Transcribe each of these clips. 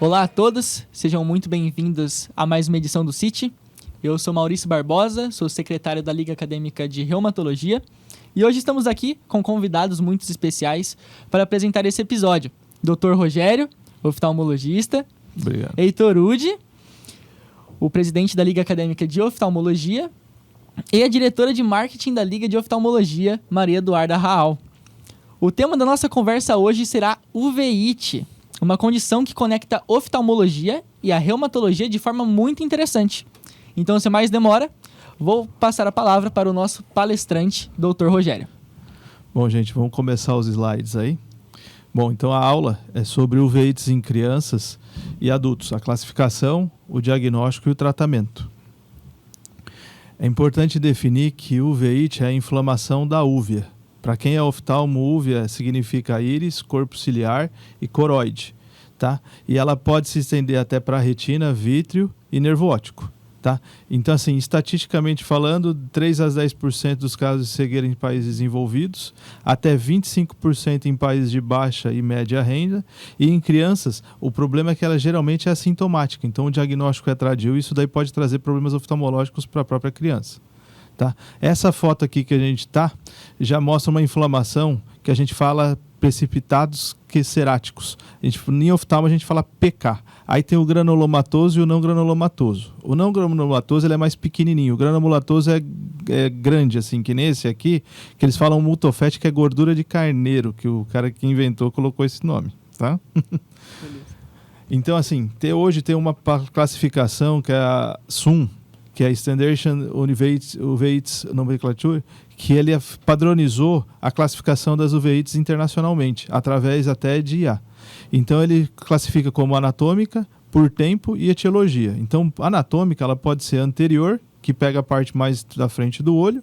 Olá a todos, sejam muito bem-vindos a mais uma edição do CIT. Eu sou Maurício Barbosa, sou secretário da Liga Acadêmica de Reumatologia e hoje estamos aqui com convidados muito especiais para apresentar esse episódio. Dr. Rogério, oftalmologista. Obrigado. Heitor Udi, o presidente da Liga Acadêmica de Oftalmologia, e a diretora de marketing da Liga de Oftalmologia, Maria Eduarda Raal. O tema da nossa conversa hoje será uveiite, uma condição que conecta oftalmologia e a reumatologia de forma muito interessante. Então, sem mais demora, vou passar a palavra para o nosso palestrante, Dr. Rogério. Bom, gente, vamos começar os slides aí. Bom, então a aula é sobre uveites em crianças e adultos, a classificação, o diagnóstico e o tratamento. É importante definir que uveite é a inflamação da úvea. Para quem é oftalmo, úvea significa íris, corpo ciliar e coroide, tá? E ela pode se estender até para a retina, vítreo e nervo óptico, tá? Então, assim, estatisticamente falando, 3 a 10% dos casos de cegueira em países desenvolvidos, até 25% em países de baixa e média renda, e em crianças, o problema é que ela geralmente é assintomática, então o diagnóstico é tardio e isso daí pode trazer problemas oftalmológicos para a própria criança. Tá? Essa foto aqui que a gente já mostra uma inflamação que a gente fala precipitados queceráticos. Em oftalmo a gente fala PK. Aí tem o granulomatoso e o não granulomatoso. O não granulomatoso ele é mais pequenininho. O granulomatoso é grande, assim, que nesse aqui, que eles falam multofete, que é gordura de carneiro, que o cara que inventou colocou esse nome. Tá? Então, assim, hoje tem uma classificação que é a SUN, que é a Standardization Uveitis Nomenclature, que ele padronizou a classificação das uveites internacionalmente, através até de IA. Então ele classifica como anatômica, por tempo e etiologia. Então, anatômica ela pode ser anterior, que pega a parte mais da frente do olho,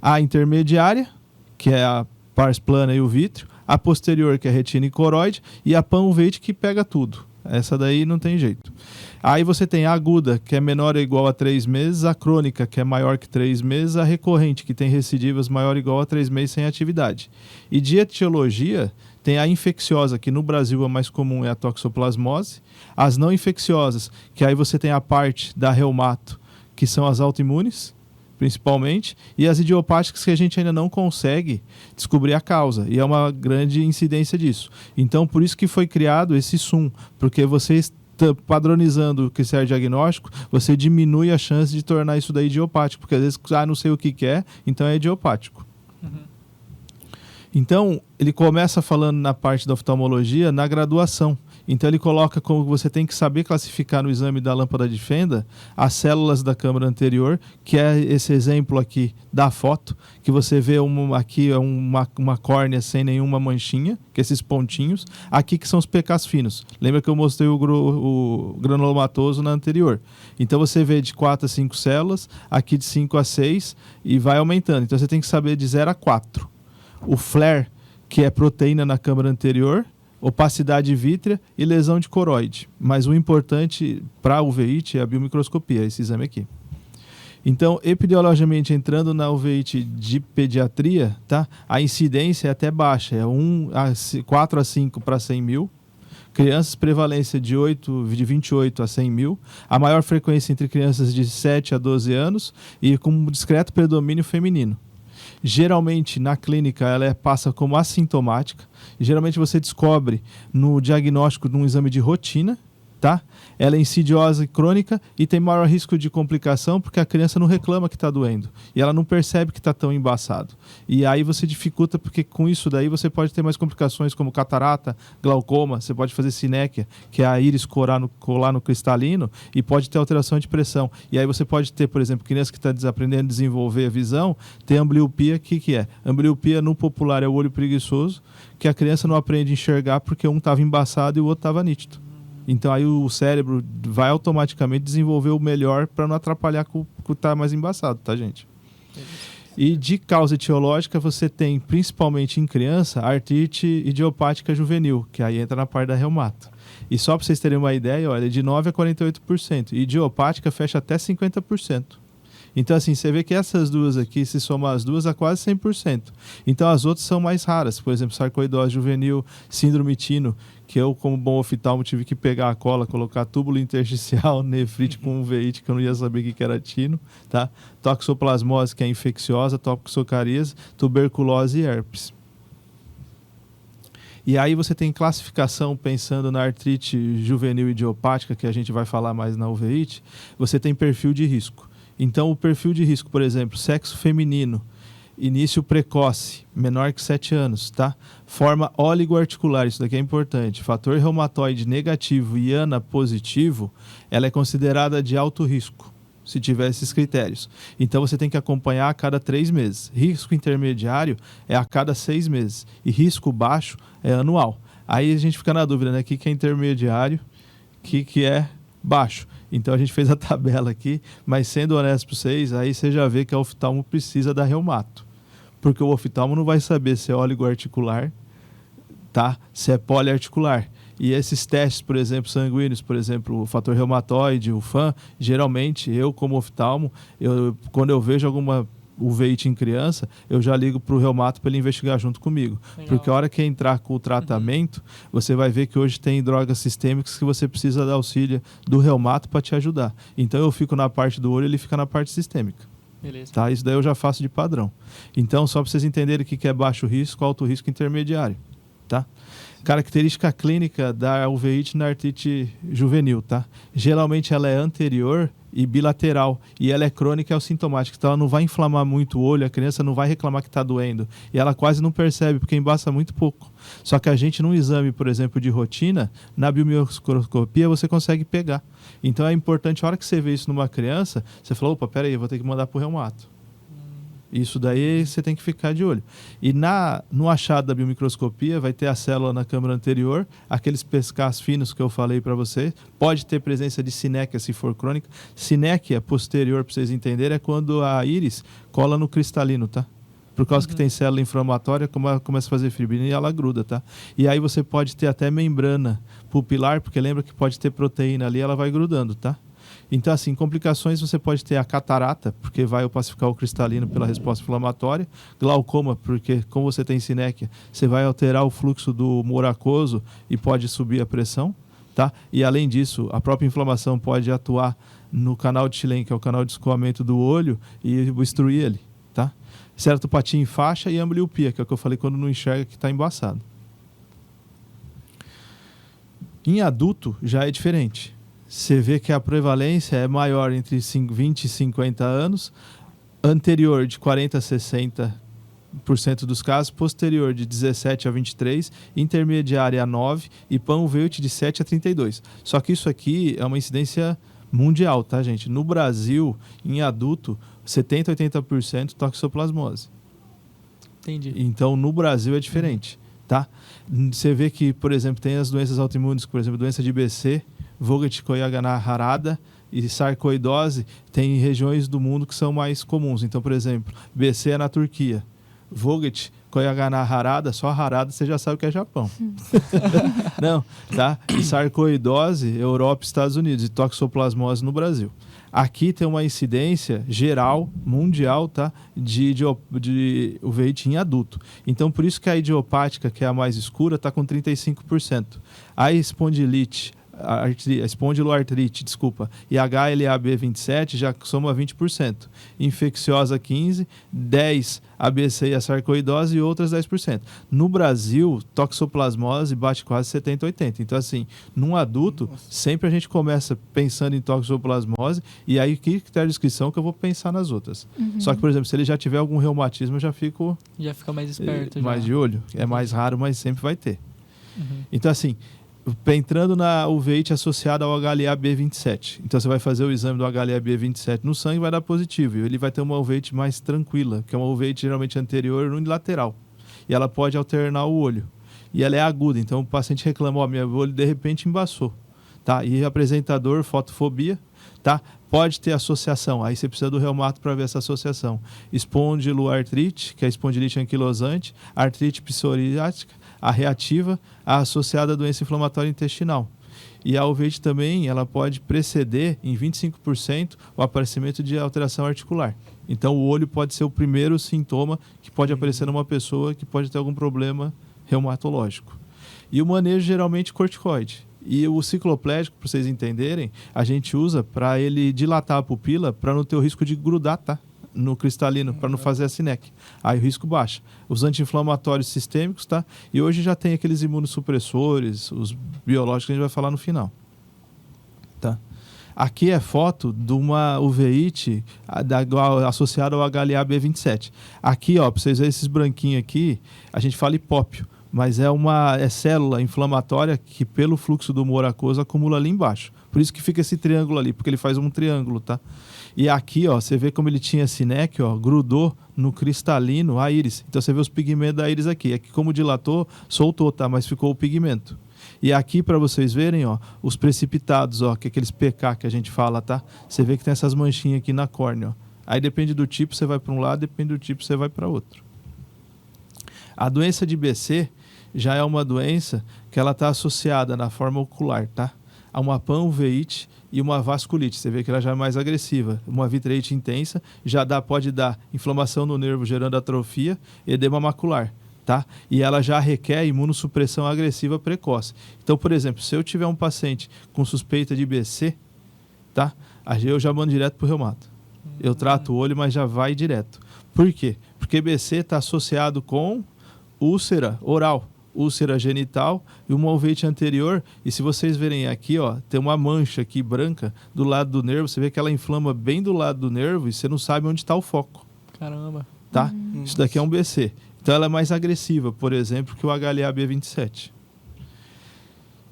a intermediária, que é a pars plana e o vítreo, a posterior, que é a retina e coroide, e a panuveite, que pega tudo. Essa daí não tem jeito. Aí você tem a aguda, que é menor ou igual a 3 meses, a crônica, que é maior que 3 meses, a recorrente, que tem recidivas maior ou igual a 3 meses sem atividade. E de etiologia, tem a infecciosa, que no Brasil é mais comum, é a toxoplasmose. As não infecciosas, que aí você tem a parte da reumato, que são as autoimunes, principalmente, e as idiopáticas que a gente ainda não consegue descobrir a causa, e é uma grande incidência disso. Então, por isso que foi criado esse SUM, porque você padronizando o que serve diagnóstico, você diminui a chance de tornar isso daí idiopático, porque às vezes, não sei o que é, então é idiopático. Então, ele começa falando na parte da oftalmologia, na graduação. Então ele coloca como você tem que saber classificar no exame da lâmpada de Fenda as células da câmara anterior, que é esse exemplo aqui da foto, que você vê aqui é uma córnea sem nenhuma manchinha, que é esses pontinhos. Aqui que são os PKs finos. Lembra que eu mostrei o granulomatoso na anterior. Então você vê de 4 a 5 células, aqui de 5 a 6 e vai aumentando. Então você tem que saber de 0 a 4. O flare, que é proteína na câmara anterior, opacidade vítrea e lesão de coroide. Mas o importante para a uveite é a biomicroscopia, esse exame aqui. Então, epidemiologicamente, entrando na uveite de pediatria, tá? A incidência é até baixa, é 4 a 5 para 100 mil. Crianças, prevalência de 28 a 100 mil. A maior frequência entre crianças de 7 a 12 anos e com um discreto predomínio feminino. Geralmente, na clínica, ela passa como assintomática. Geralmente, você descobre no diagnóstico de um exame de rotina, tá? Ela é insidiosa e crônica e tem maior risco de complicação porque a criança não reclama que está doendo. E ela não percebe que está tão embaçado. E aí você dificulta porque com isso daí você pode ter mais complicações como catarata, glaucoma, você pode fazer sinéquia, que é a íris colar no cristalino, e pode ter alteração de pressão. E aí você pode ter, por exemplo, criança que está desaprendendo a desenvolver a visão, tem ambliopia, que é? Ambliopia no popular é o olho preguiçoso, que a criança não aprende a enxergar porque um estava embaçado e o outro estava nítido. Então aí o cérebro vai automaticamente desenvolver o melhor para não atrapalhar com o que está mais embaçado, tá, gente? E de causa etiológica você tem, principalmente em criança, artrite idiopática juvenil, que aí entra na parte da reumato. E só para vocês terem uma ideia, olha, de 9 a 48%. E idiopática fecha até 50%. Então, assim, você vê que essas duas aqui, se somar as duas, dá quase 100%. Então, as outras são mais raras. Por exemplo, sarcoidose juvenil, síndrome tino, que eu, como bom oftalmo, tive que pegar a cola, colocar túbulo intersticial, nefrite com uveíte, que eu não ia saber o que era tino, tá? Toxoplasmose, que é infecciosa, toxocariase, tuberculose e herpes. E aí você tem classificação pensando na artrite juvenil idiopática, que a gente vai falar mais na uveíte, você tem perfil de risco. Então, o perfil de risco, por exemplo, sexo feminino, início precoce, menor que 7 anos, tá? Forma oligoarticular, isso daqui é importante. Fator reumatoide negativo e ANA positivo, ela é considerada de alto risco, se tiver esses critérios. Então, você tem que acompanhar a cada 3 meses. Risco intermediário é a cada 6 meses. E risco baixo é anual. Aí a gente fica na dúvida, né? O que é intermediário, o que é baixo. Então, a gente fez a tabela aqui, mas sendo honesto para vocês, aí você já vê que a oftalmo precisa da reumato. Porque o oftalmo não vai saber se é oligoarticular, tá? Se é poliarticular. E esses testes, por exemplo, sanguíneos, por exemplo, o fator reumatoide, o FAM, geralmente eu, como oftalmo, quando eu vejo alguma uveíte em criança, eu já ligo para o reumato para ele investigar junto comigo. Legal. Porque a hora que entrar com o tratamento, você vai ver que hoje tem drogas sistêmicas que você precisa da auxílio do reumato para te ajudar. Então eu fico na parte do olho, ele fica na parte sistêmica. Beleza. Tá? Isso daí eu já faço de padrão. Então, só para vocês entenderem o que é baixo risco, alto risco intermediário. Tá? Característica clínica da uveíte na artrite juvenil, tá? Geralmente ela é anterior e bilateral, e ela é crônica e assintomática, então ela não vai inflamar muito o olho, a criança não vai reclamar que está doendo, e ela quase não percebe, porque embaça muito pouco. Só que a gente, num exame, por exemplo, de rotina, na biomicroscopia você consegue pegar. Então é importante, a hora que você vê isso numa criança, você fala, opa, peraí, eu vou ter que mandar para o reumato. Isso daí você tem que ficar de olho. E no achado da biomicroscopia vai ter a célula na câmara anterior, aqueles pescas finos que eu falei para você. Pode ter presença de sinéquia se for crônica. Sinéquia posterior, para vocês entenderem, é quando a íris cola no cristalino, tá? Por causa que tem célula inflamatória, como ela começa a fazer fibrina e ela gruda, tá? E aí você pode ter até membrana pupilar, porque lembra que pode ter proteína ali, ela vai grudando, tá? Então, assim, complicações você pode ter a catarata, porque vai opacificar o cristalino pela resposta inflamatória, glaucoma, porque como você tem sinéquia, você vai alterar o fluxo do humor aquoso e pode subir a pressão, tá? E além disso, a própria inflamação pode atuar no canal de Schlenk, que é o canal de escoamento do olho, e obstruir ele, tá? Ceratopatia em faixa e ambliopia, que é o que eu falei quando não enxerga que está embaçado. Em adulto já é diferente. Você vê que a prevalência é maior entre 20 e 50 anos, anterior de 40 a 60% dos casos, posterior de 17 a 23, intermediária a 9 e panveute de 7 a 32. Só que isso aqui é uma incidência mundial, tá, gente? No Brasil, em adulto, 70 a 80% toxoplasmose. Entendi. Então, no Brasil é diferente, tá? Você vê que, por exemplo, tem as doenças autoimunes, por exemplo, doença de BC, Vogt-Koyanagharada e sarcoidose, tem regiões do mundo que são mais comuns. Então, por exemplo, BC é na Turquia, Vogt-Koyanagharada, só Harada você já sabe que é Japão. Não, tá? E sarcoidose, Europa e Estados Unidos, e toxoplasmose no Brasil. Aqui tem uma incidência geral, mundial, tá? de uveíte em adulto. Então, por isso que a idiopática, que é a mais escura, está com 35%. A espondilite, a espondiloartrite, e HLA-B27 já soma 20%. Infecciosa 15%, 10% ABC e a sarcoidose e outras 10%. No Brasil, toxoplasmose bate quase 70%, 80%. Então, assim, num adulto, sempre a gente começa pensando em toxoplasmose e aí que critério de inscrição que eu vou pensar nas outras. Só que, por exemplo, se ele já tiver algum reumatismo, eu já fico... Já fica mais esperto. Mais de olho. É mais raro, mas sempre vai ter. Então, assim... entrando na uveíte associada ao HLA-B27. Então, você vai fazer o exame do HLA-B27 no sangue e vai dar positivo. E ele vai ter uma uveíte mais tranquila, que é uma uveíte geralmente anterior e unilateral. E ela pode alternar o olho. E ela é aguda. Então, o paciente reclama, meu olho de repente embaçou. Tá? E apresentador, fotofobia, tá? Pode ter associação. Aí você precisa do reumato para ver essa associação. Espondiloartrite, que é a espondilite anquilosante, artrite psoriática, a reativa, a associada à doença inflamatória intestinal. E a uveíte também, ela pode preceder em 25% o aparecimento de alteração articular. Então, o olho pode ser o primeiro sintoma que pode aparecer numa pessoa que pode ter algum problema reumatológico. E o manejo geralmente corticoide. E o cicloplégico, para vocês entenderem, a gente usa para ele dilatar a pupila para não ter o risco de grudar, tá? No cristalino, para não fazer a sinec. Aí o risco baixa. Os anti-inflamatórios sistêmicos, tá? E hoje já tem aqueles imunossupressores, os biológicos que a gente vai falar no final. Tá? Aqui é foto de uma uveíte associada ao HLA-B27. Aqui, ó, para vocês verem esses branquinhos aqui, a gente fala hipópio, mas é célula inflamatória que pelo fluxo do humor aquoso acumula ali embaixo. Por isso que fica esse triângulo ali, porque ele faz um triângulo, tá? E aqui, ó, você vê como ele tinha sinec, ó, grudou no cristalino a íris. Então você vê os pigmentos da íris aqui. Aqui como dilatou, soltou, tá? Mas ficou o pigmento. E aqui para vocês verem, ó, os precipitados, ó, que é aqueles PK que a gente fala, tá? Você vê que tem essas manchinhas aqui na córnea, ó. Aí depende do tipo, você vai para um lado, depende do tipo, você vai para outro. A doença de BC já é uma doença que ela está associada na forma ocular, tá? A uma panuveíte e uma vasculite. Você vê que ela já é mais agressiva. Uma vitreite intensa pode dar inflamação no nervo, gerando atrofia, edema macular, tá? E ela já requer imunossupressão agressiva precoce. Então, por exemplo, se eu tiver um paciente com suspeita de BC, tá? Eu já mando direto para o reumato. Eu trato o olho, mas já vai direto. Por quê? Porque BC está associado com úlcera oral, úlcera genital e uma uveíte anterior. E se vocês verem aqui, ó, tem uma mancha aqui branca do lado do nervo. Você vê que ela inflama bem do lado do nervo e você não sabe onde está o foco. Caramba. Tá? Isso daqui é um BC. Então ela é mais agressiva, por exemplo, que o HLA-B27.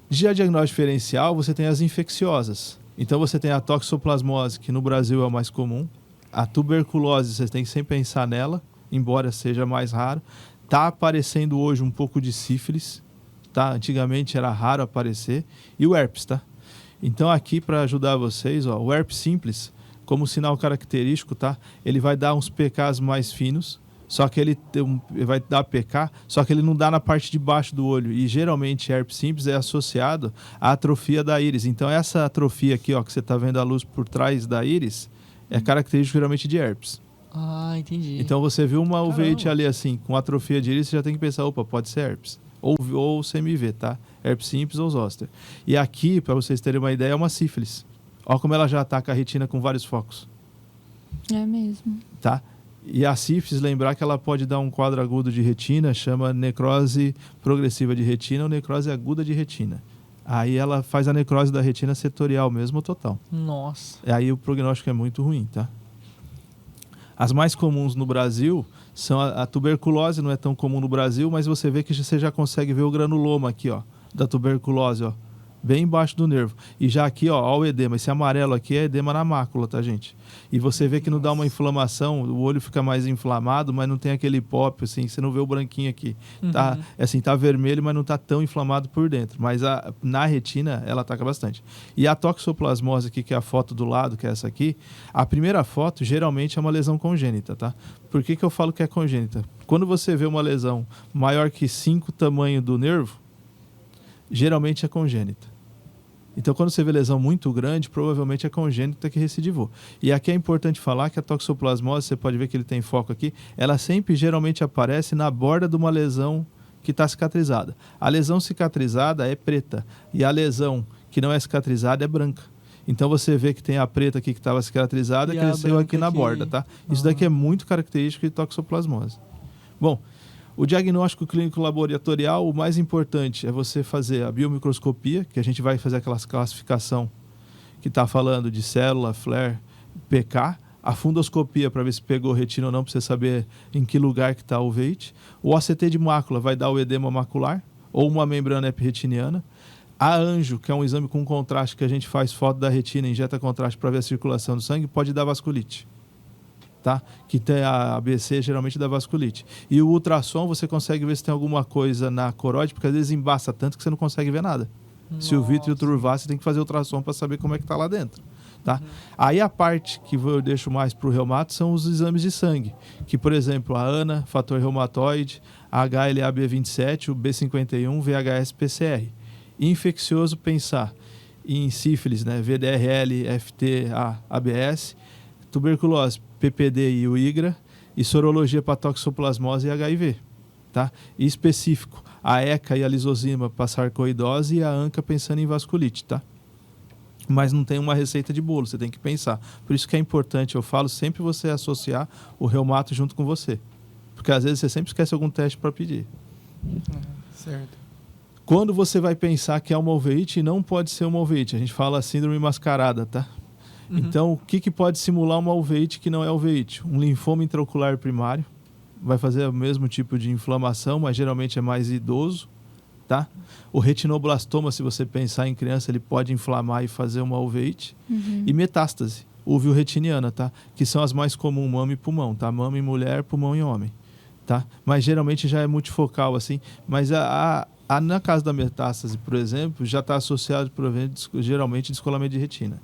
De diagnóstico diferencial, você tem as infecciosas. Então você tem a toxoplasmose, que no Brasil é o mais comum. A tuberculose, você tem que sempre pensar nela, embora seja mais raro. Está aparecendo hoje um pouco de sífilis, tá? Antigamente era raro aparecer. E o herpes, tá? Então aqui para ajudar vocês, ó, o herpes simples, como sinal característico, tá? Ele vai dar uns PKs mais finos, só que ele vai dar PK, só que ele não dá na parte de baixo do olho. E geralmente herpes simples é associado à atrofia da íris. Então essa atrofia aqui, ó, que você está vendo a luz por trás da íris, é característico geralmente de herpes. Ah, entendi. Então você viu uma uveíte ali assim, com atrofia de íris, você já tem que pensar, opa, pode ser herpes. Ou CMV, tá? Herpes simples ou zoster. E aqui, para vocês terem uma ideia, é uma sífilis. Olha como ela já ataca a retina com vários focos. É mesmo. Tá? E a sífilis, lembrar que ela pode dar um quadro agudo de retina, chama necrose progressiva de retina ou necrose aguda de retina. Aí ela faz a necrose da retina setorial mesmo, total. Nossa. E aí o prognóstico é muito ruim, tá? As mais comuns no Brasil são a tuberculose, não é tão comum no Brasil, mas você vê que você já consegue ver o granuloma aqui, ó, da tuberculose, ó, bem embaixo do nervo. E já aqui, ó o edema. Esse amarelo aqui é edema na mácula, tá, gente? E você vê que não dá uma inflamação, o olho fica mais inflamado, mas não tem aquele hipópio, assim, você não vê o branquinho aqui. Tá, assim, tá vermelho, mas não tá tão inflamado por dentro. Mas na retina, ela ataca bastante. E a toxoplasmose aqui, que é a foto do lado, que é essa aqui, a primeira foto geralmente é uma lesão congênita, tá? Por que eu falo que é congênita? Quando você vê uma lesão maior que 5 tamanho do nervo, geralmente é congênita. Então, quando você vê lesão muito grande, provavelmente é congênita que recidivou. E aqui é importante falar que a toxoplasmose, você pode ver que ele tem foco aqui, ela sempre geralmente aparece na borda de uma lesão que está cicatrizada. A lesão cicatrizada é preta e a lesão que não é cicatrizada é branca. Então, você vê que tem a preta aqui que estava cicatrizada e cresceu aqui na borda, tá? Isso daqui é muito característico de toxoplasmose. Bom, o diagnóstico clínico laboratorial, o mais importante é você fazer a biomicroscopia, que a gente vai fazer aquela classificação que está falando de célula, flare, PK. A fundoscopia para ver se pegou retina ou não, para você saber em que lugar que está o uveíte. O ACT de mácula vai dar o edema macular ou uma membrana epirretiniana. A anjo, que é um exame com contraste, que a gente faz foto da retina, injeta contraste para ver a circulação do sangue, pode dar vasculite. Tá? Que tem a ABC geralmente da vasculite. E o ultrassom você consegue ver se tem alguma coisa na coroide, porque às vezes embaça tanto que você não consegue ver nada. Nossa. Se o vítreo turvar, você tem que fazer ultrassom para saber como é que está lá dentro. Tá? Aí a parte que eu deixo mais para o reumato são os exames de sangue, que por exemplo a ANA, fator reumatoide, HLA-B27, o B51, VHS-PCR. Infeccioso, pensar E em sífilis, né? VDRL, FT, ABS, tuberculose, PPD e o IGRA, e sorologia para toxoplasmose e HIV, tá? E específico, a ECA e a lisozima para sarcoidose e a ANCA pensando em vasculite, tá? Mas não tem uma receita de bolo, você tem que pensar. Por isso que é importante, eu falo sempre você associar o reumato junto com você. Porque às vezes você sempre esquece algum teste para pedir. Certo. Quando você vai pensar que é uma uveíte, não pode ser uma uveíte. A gente fala síndrome mascarada, tá? Uhum. Então, o que pode simular uma uveíte que não é uveíte? Um linfoma intraocular primário, vai fazer o mesmo tipo de inflamação, mas geralmente é mais idoso, tá? O retinoblastoma, se você pensar em criança, ele pode inflamar e fazer uma uveíte. E metástase, uveoretiniana, tá? Que são as mais comuns, mama e pulmão, tá? Mama em mulher, pulmão em homem, tá? Mas geralmente já é multifocal, assim. Mas na casa da metástase, por exemplo, já está associado, geralmente, descolamento de retina.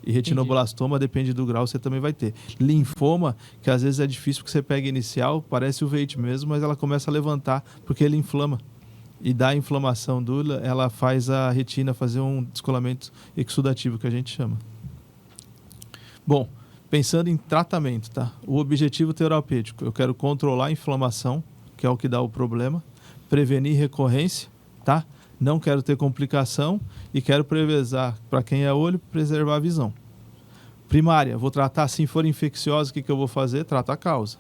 E retinoblastoma, depende do grau, você também vai ter. Linfoma, que às vezes é difícil porque você pega inicial, parece uveíte mesmo, mas ela começa a levantar porque ele inflama. E da inflamação dura, ela faz a retina fazer um descolamento exudativo, que a gente chama. Bom, pensando em tratamento, tá? O objetivo terapêutico, eu quero controlar a inflamação, que é o que dá o problema, prevenir recorrência, tá? Não quero ter complicação e quero preservar, para quem é olho, preservar a visão. Primária, vou tratar, se for infecciosa, o que eu vou fazer? Trato a causa.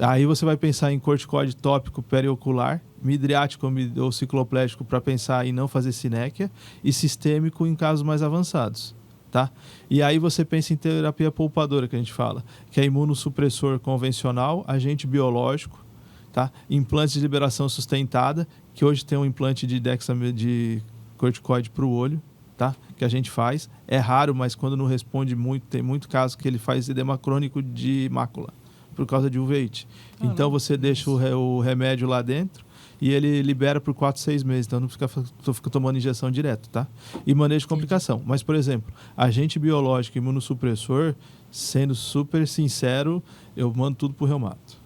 Aí você vai pensar em corticoide tópico periocular, midriático ou cicloplégico para pensar em não fazer sinéquia e sistêmico em casos mais avançados, tá? E aí você pensa em terapia poupadora, que a gente fala, que é imunossupressor convencional, agente biológico, tá? Implantes de liberação sustentada, que hoje tem um implante de corticoide para o olho, tá? Que a gente faz. É raro, mas quando não responde muito, tem muito caso que ele faz edema crônico de mácula, por causa de uveíte. Então você deixa o remédio lá dentro e ele libera por 4, 6 meses. Então não fica tomando injeção direto, tá? E manejo de complicação. Mas, por exemplo, agente biológico imunossupressor, sendo super sincero, eu mando tudo pro reumato.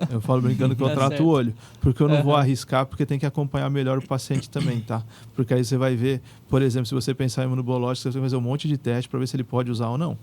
Eu falo brincando que eu trato o olho, porque eu não vou arriscar, porque tem que acompanhar melhor o paciente também, tá? Porque aí você vai ver, por exemplo, se você pensar em imunobiológico, você vai fazer um monte de teste para ver se ele pode usar ou não.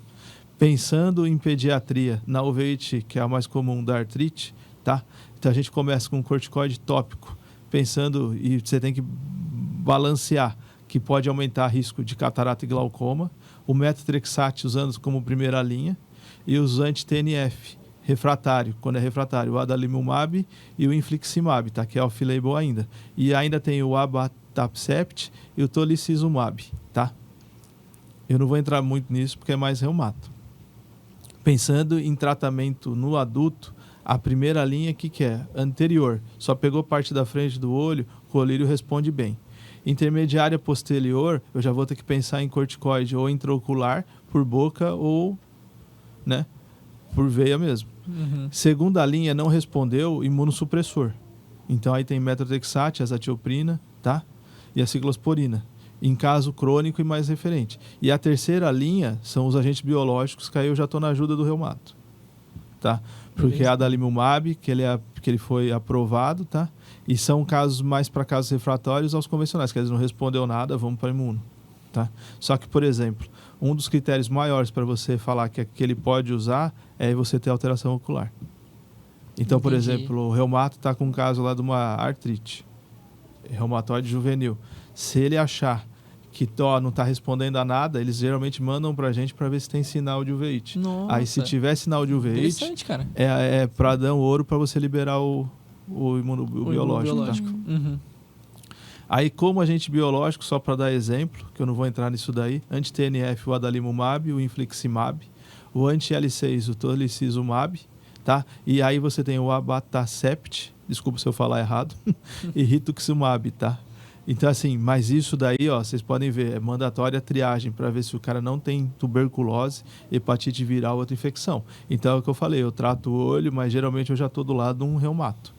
Pensando em pediatria, na uveíte, que é a mais comum da artrite, tá? Então a gente começa com um corticoide tópico, pensando, e você tem que balancear, que pode aumentar risco de catarata e glaucoma, o metotrexate usando como primeira linha, e os anti-TNF, refratário, quando é refratário, o adalimumab e o infliximab, tá? Que é off-label ainda. E ainda tem o abatacept e o tolicizumab, tá? Eu não vou entrar muito nisso porque é mais reumato. Pensando em tratamento no adulto, a primeira linha que é? Anterior, só pegou parte da frente do olho, o colírio responde bem. Intermediária posterior, eu já vou ter que pensar em corticoide ou intraocular, por boca ou, né, por veia mesmo. Segunda linha, não respondeu, imunossupressor. Então aí tem metotrexate, azatioprina, tá? E a ciclosporina, em caso crônico e mais referente. E a terceira linha são os agentes biológicos, que aí eu já estou na ajuda do reumato, tá? Porque é a adalimumab, que ele foi aprovado, tá? E são casos mais para casos refratórios aos convencionais, que eles não respondeu nada, vamos para imuno, tá? Só que, por exemplo, um dos critérios maiores para você falar que ele pode usar é você ter alteração ocular. Então, por exemplo, o reumato está com um caso lá de uma artrite, reumatoide juvenil. Se ele achar que não está respondendo a nada, eles geralmente mandam para a gente para ver se tem sinal de uveíte. Nossa. Aí, se tiver sinal de uveíte, Interessante, cara. é para dar ouro para você liberar o biológico. Tá? Aí, como agente biológico, só para dar exemplo, que eu não vou entrar nisso daí, anti-TNF, o adalimumab, o infliximab, o anti-L6, o tolicizumab, tá? E aí você tem o abatacept, desculpa se eu falar errado, e rituximab, tá? Então, assim, mas isso daí, ó, vocês podem ver, é mandatória a triagem para ver se o cara não tem tuberculose, hepatite viral ou outra infecção. Então, é o que eu falei, eu trato o olho, mas geralmente eu já estou do lado de um reumato.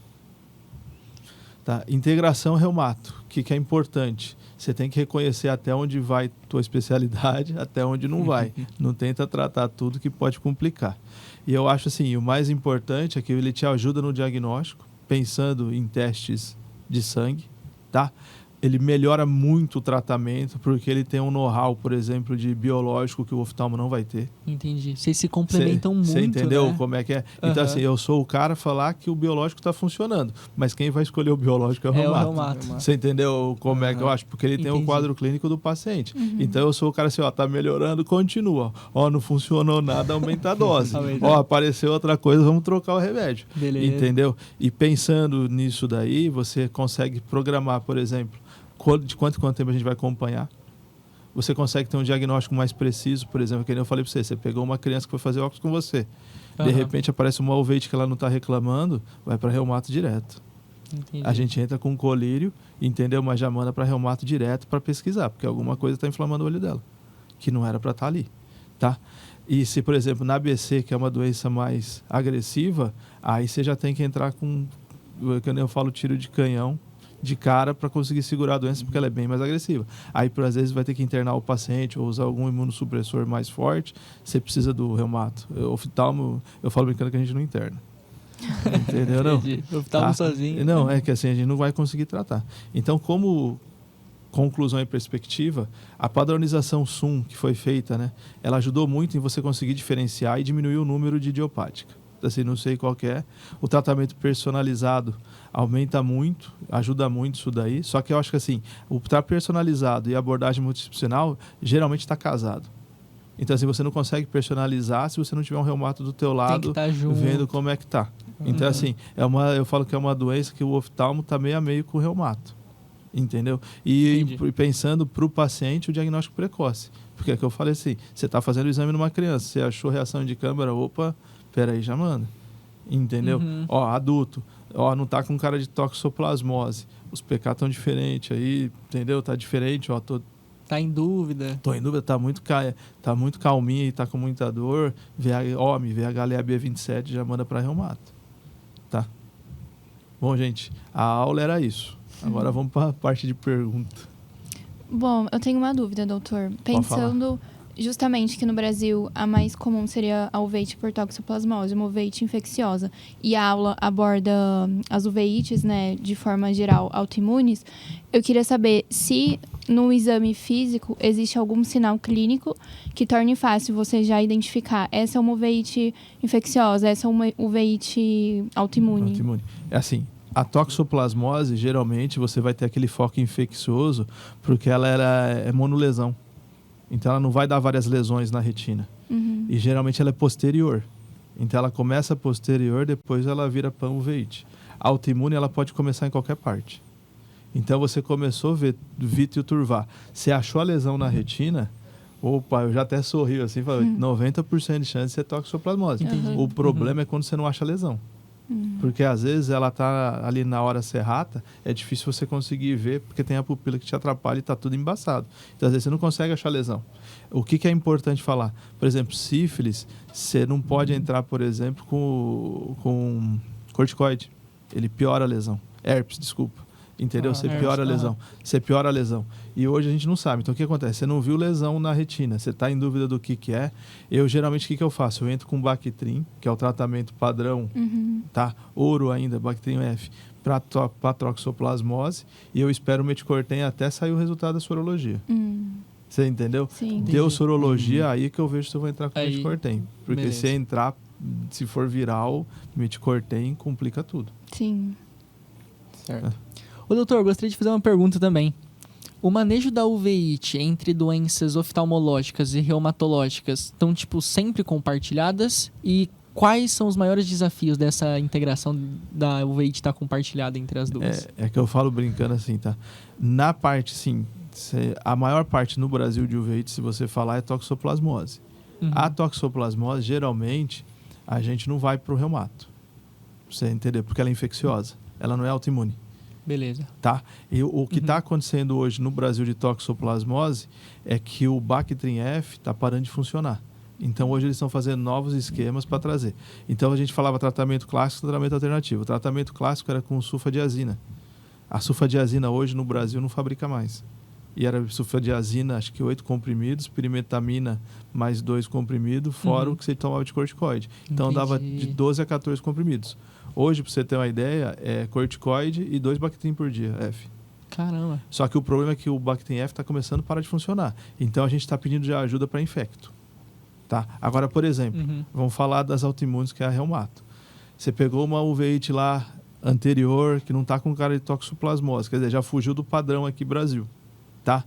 Tá? Integração reumato, o que é importante? Você tem que reconhecer até onde vai tua especialidade, até onde não vai. Não tenta tratar tudo que pode complicar. E eu acho assim, o mais importante é que ele te ajuda no diagnóstico, pensando em testes de sangue, tá? ele melhora muito o tratamento porque ele tem um know-how, por exemplo, de biológico que o oftalmo não vai ter. Entendi. Vocês se complementam muito, Você entendeu né? como é que é? Então, assim, eu sou o cara a falar que o biológico está funcionando, mas quem vai escolher o biológico é o reumato. reumato. Você entendeu como é que eu acho? Porque ele tem o quadro clínico do paciente. Então, eu sou o cara assim, ó, tá melhorando, continua. Ó, não funcionou nada, aumenta a dose. Ó, apareceu outra coisa, vamos trocar o remédio. Beleza. Entendeu? E pensando nisso daí, você consegue programar, por exemplo, de quanto tempo a gente vai acompanhar. Você consegue ter um diagnóstico mais preciso, por exemplo, que nem eu falei para você pegou uma criança que foi fazer óculos com você, de repente aparece uma uveite que ela não está reclamando, vai para reumato direto. Entendi. A gente entra com colírio, entendeu? Mas já manda para reumato direto para pesquisar, porque alguma coisa está inflamando o olho dela, que não era para estar ali, tá? E se, por exemplo, na ABC, que é uma doença mais agressiva, aí você já tem que entrar com, que eu falo, tiro de canhão, de cara para conseguir segurar a doença, porque ela é bem mais agressiva. Aí, por às vezes, vai ter que internar o paciente ou usar algum imunossupressor mais forte, você precisa do reumato. Oftalmo, eu falo brincando que a gente não interna. Entendeu? Não? Oftalmo sozinho. Não, é que assim, a gente não vai conseguir tratar. Então, como conclusão e perspectiva, a padronização SUM que foi feita, né, ela ajudou muito em você conseguir diferenciar e diminuir o número de idiopática. Assim, não sei qual que é. O tratamento personalizado aumenta muito, ajuda muito isso daí. Só que eu acho que assim, o tratamento personalizado e a abordagem multidisciplinar geralmente está casado. Então, assim, você não consegue personalizar se você não tiver um reumato do teu lado vendo como é que tá. Então, assim, eu falo que é uma doença que o oftalmo está meio a meio com o reumato. Entendeu? E pensando para o paciente o diagnóstico precoce. Porque é que eu falei assim, você está fazendo o exame numa criança, você achou reação de câmara, opa, peraí, já manda. Entendeu? Ó, adulto, ó, não tá com cara de toxoplasmose. Os PK estão diferentes aí, entendeu? Tá diferente, ó, tá em dúvida. Tô em dúvida, tá muito calminha e tá com muita dor. Me vê a HLA-B27, já manda para reumato. Tá? Bom, gente, a aula era isso. Agora vamos para a parte de pergunta. Bom, eu tenho uma dúvida, doutor. Pensando justamente que no Brasil a mais comum seria a uveite por toxoplasmose, uma uveite infecciosa, e a aula aborda as uveites, né, de forma geral autoimunes, eu queria saber se no exame físico existe algum sinal clínico que torne fácil você já identificar essa é uma uveite infecciosa, essa é uma uveite autoimune. É assim, a toxoplasmose, geralmente, você vai ter aquele foco infeccioso porque ela é monolesão. Então, ela não vai dar várias lesões na retina. E, geralmente, ela é posterior. Então, ela começa posterior, depois ela vira panuveite. A autoimune, ela pode começar em qualquer parte. Então, você começou a ver vítreo turvar. Você achou a lesão na retina, opa, eu já até sorri assim, falei, 90% de chance de ser toxoplasmose. O problema é quando você não acha a lesão. Porque às vezes ela tá ali na hora serrata, é difícil você conseguir ver, porque tem a pupila que te atrapalha e tá tudo embaçado. Então às vezes você não consegue achar lesão. O que é importante falar? Por exemplo, sífilis, você não pode entrar, por exemplo, com corticoide. Ele piora a lesão. Herpes, desculpa. Entendeu? Você piora a lesão. Você piora a lesão. E hoje a gente não sabe. Então, o que acontece? Você não viu lesão na retina. Você está em dúvida do que é. Eu, geralmente, o que eu faço? Eu entro com Bactrim, que é o tratamento padrão, tá? Ouro ainda, Bactrim F, para toxoplasmose. E eu espero o meticortem até sair o resultado da sorologia. Você entendeu? Sim. Deu sorologia, aí que eu vejo se eu vou entrar com meticortem. Porque beleza. se entrar, se for viral, meticortem complica tudo. Sim. Certo. Ô, doutor, gostaria de fazer uma pergunta também. O manejo da uveite entre doenças oftalmológicas e reumatológicas estão, sempre compartilhadas? E quais são os maiores desafios dessa integração da uveite estar compartilhada entre as duas? É que eu falo brincando assim, tá? Na parte, sim, a maior parte no Brasil de uveite, se você falar, é toxoplasmose. A toxoplasmose, geralmente, a gente não vai para o reumato. Você entendeu? Porque ela é infecciosa. Ela não é autoimune. Beleza. Tá? E o que está acontecendo hoje no Brasil de toxoplasmose é que o Bactrim F está parando de funcionar. Então, hoje eles estão fazendo novos esquemas para trazer. Então, a gente falava tratamento clássico e tratamento alternativo. O tratamento clássico era com sulfadiazina. A sulfadiazina hoje no Brasil não fabrica mais. E era sulfadiazina, acho que 8 comprimidos, pirimetamina mais 2 comprimidos, fora o que você tomava de corticoide. Então, dava de 12 a 14 comprimidos. Hoje, para você ter uma ideia, é corticoide e 2 Bactrim por dia, F. Caramba. Só que o problema é que o Bactin F está começando a parar de funcionar. Então a gente está pedindo já ajuda para infecto. Tá? Agora, por exemplo, vamos falar das autoimunes, que é a reumato. Você pegou uma uveíte lá anterior, que não está com cara de toxoplasmose, quer dizer, já fugiu do padrão aqui no Brasil. Tá?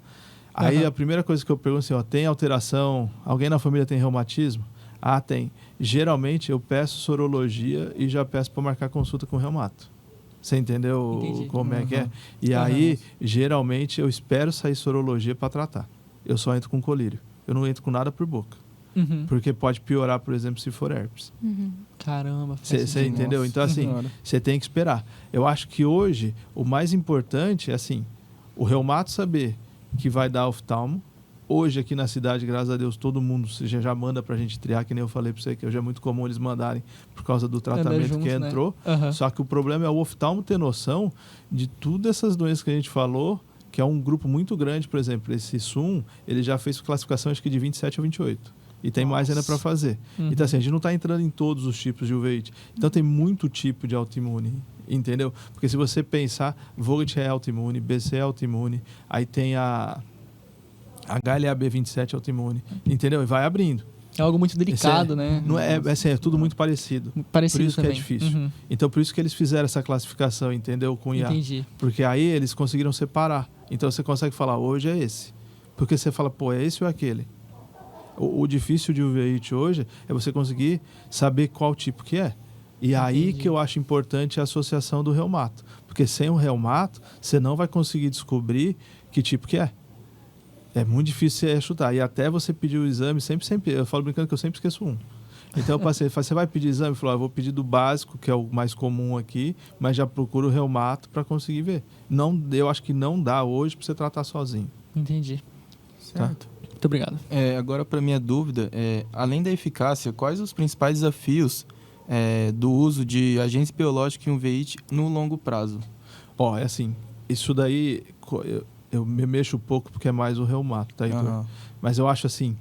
Aí a primeira coisa que eu pergunto assim, ó, tem alteração? Alguém na família tem reumatismo? Ah, tem. Geralmente eu peço sorologia e já peço para marcar consulta com reumato. Você entendeu como é que é? E aí, geralmente, eu espero sair sorologia para tratar. Eu só entro com colírio. Eu não entro com nada por boca. Porque pode piorar, por exemplo, se for herpes. Caramba. Você entendeu? Então, assim, você tem que esperar. Eu acho que hoje, o mais importante é, assim, o reumato saber que vai dar oftalmo. Hoje, aqui na cidade, graças a Deus, todo mundo já manda pra gente triar, que nem eu falei pra você, que hoje é muito comum eles mandarem por causa do tratamento junto, que entrou. Né? Só que o problema é o oftalmo ter noção de todas essas doenças que a gente falou, que é um grupo muito grande. Por exemplo, esse SUM, ele já fez classificação acho que de 27 a 28. E tem mais ainda para fazer. Então, assim, a gente não está entrando em todos os tipos de uveíte. Então, tem muito tipo de autoimune, entendeu? Porque se você pensar, Vogt é autoimune, BC é autoimune, aí tem a HLA-B27 autoimune, entendeu? E vai abrindo. É algo muito delicado, né? Não é, assim, é tudo muito parecido. Por isso também. Que é difícil. Então, por isso que eles fizeram essa classificação, entendeu? Com IA. Entendi. Porque aí eles conseguiram separar. Então, você consegue falar, hoje é esse. Porque você fala, pô, é esse ou é aquele? O difícil de uveíte hoje é você conseguir saber qual tipo que é. E aí que eu acho importante a associação do reumato. Porque sem o reumato, você não vai conseguir descobrir que tipo que é. É muito difícil você chutar. E até você pedir o exame, sempre. Eu falo brincando que eu sempre esqueço um. Então eu passei, você vai pedir exame? Eu falo, eu vou pedir do básico, que é o mais comum aqui, mas já procuro o reumato para conseguir ver. Não, eu acho que não dá hoje para você tratar sozinho. Entendi. Certo. Tá? Muito obrigado. Agora, para minha dúvida, além da eficácia, quais os principais desafios do uso de agentes biológicos em uveíte no longo prazo? É assim, isso daí eu me mexo um pouco porque é mais o reumato, tá, Heitor? Mas eu acho assim,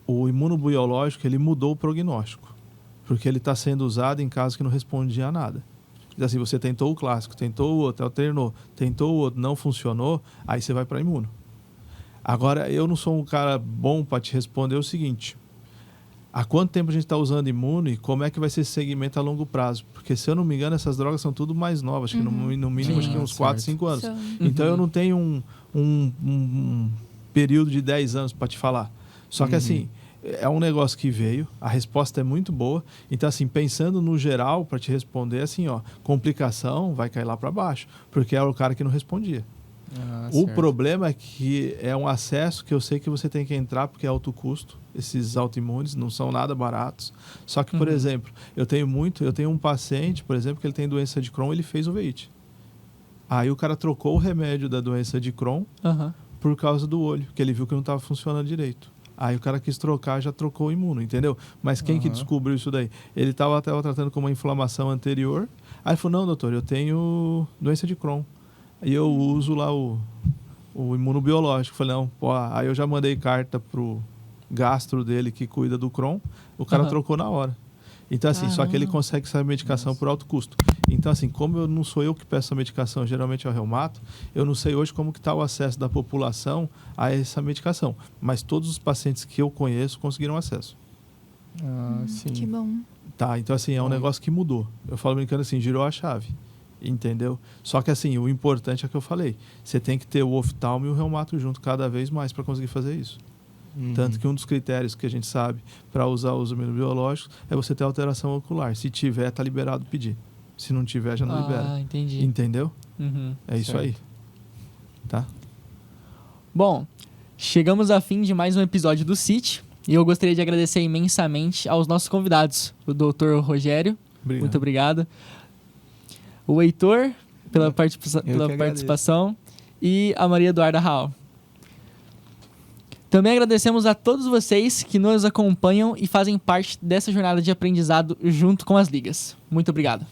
o imunobiológico, ele mudou o prognóstico, porque ele está sendo usado em casos que não respondia a nada. Assim, você tentou o clássico, tentou o outro, alternou, tentou o outro, não funcionou, aí você vai para imuno. Agora, eu não sou um cara bom para te responder o seguinte: há quanto tempo a gente está usando imuno e como é que vai ser esse segmento a longo prazo? Porque, se eu não me engano, essas drogas são tudo mais novas, acho que no mínimo acho que uns 4, 5 anos. Então, eu não tenho um período de 10 anos para te falar. Só que, assim, é um negócio que veio, a resposta é muito boa. Então, assim, pensando no geral, para te responder, assim, complicação vai cair lá para baixo, porque era o cara que não respondia. O problema é que é um acesso que eu sei que você tem que entrar porque é alto custo. Esses autoimunes não são nada baratos. Só que, por exemplo, eu tenho um paciente, por exemplo, que ele tem doença de Crohn, ele fez uveíte. Aí o cara trocou o remédio da doença de Crohn por causa do olho, que ele viu que não estava funcionando direito. Aí o cara quis trocar, já trocou o imuno, entendeu? Mas quem que descobriu isso daí? Ele estava tratando com uma inflamação anterior. Aí ele falou, não, doutor, eu tenho doença de Crohn. E eu uso lá o imunobiológico. Falei, não, aí eu já mandei carta pro gastro dele que cuida do Crohn. O cara trocou na hora. Então, assim, só que ele consegue essa medicação por alto custo. Então, assim, como não sou eu que peço a medicação, geralmente é o reumato, eu não sei hoje como que está o acesso da população a essa medicação. Mas todos os pacientes que eu conheço conseguiram acesso. Sim. Que bom. Tá, então, assim, é um negócio que mudou. Eu falo brincando assim, girou a chave. Entendeu? Só que assim, o importante é o que eu falei. Você tem que ter o oftalmo e o reumato junto cada vez mais para conseguir fazer isso. Tanto que um dos critérios que a gente sabe para usar os imunobiológicos é você ter alteração ocular. Se tiver, tá liberado pedir. Se não tiver, já não libera. Entendi. Entendeu? É isso aí. Tá? Bom, chegamos ao fim de mais um episódio do CIT. E eu gostaria de agradecer imensamente aos nossos convidados. O Dr. Rogério. Obrigado. Muito obrigado. O Heitor, pela participação, e a Maria Eduarda Raal. Também agradecemos a todos vocês que nos acompanham e fazem parte dessa jornada de aprendizado junto com as ligas. Muito obrigado.